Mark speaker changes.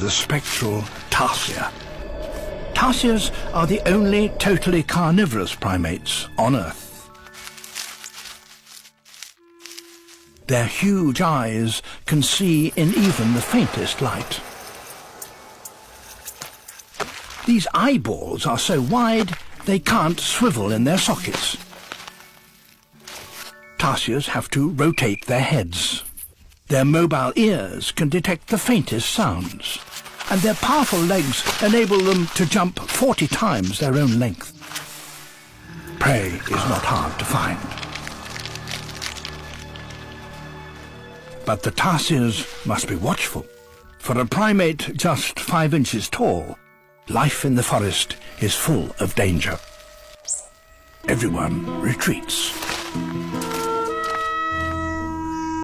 Speaker 1: the spectral tarsier. Tarsiers are the only totally carnivorous primates on Earth. Their huge eyes can see in even the faintest light. These eyeballs are so wide they can't swivel in their sockets. Tarsiers have to rotate their heads. Their mobile ears can detect the faintest sounds, and their powerful legs enable them to jump 40 times their own length. Prey is not hard to find. But the tarsiers must be watchful. For a primate just 5 inches tall, life in the forest is full of danger. Everyone retreats.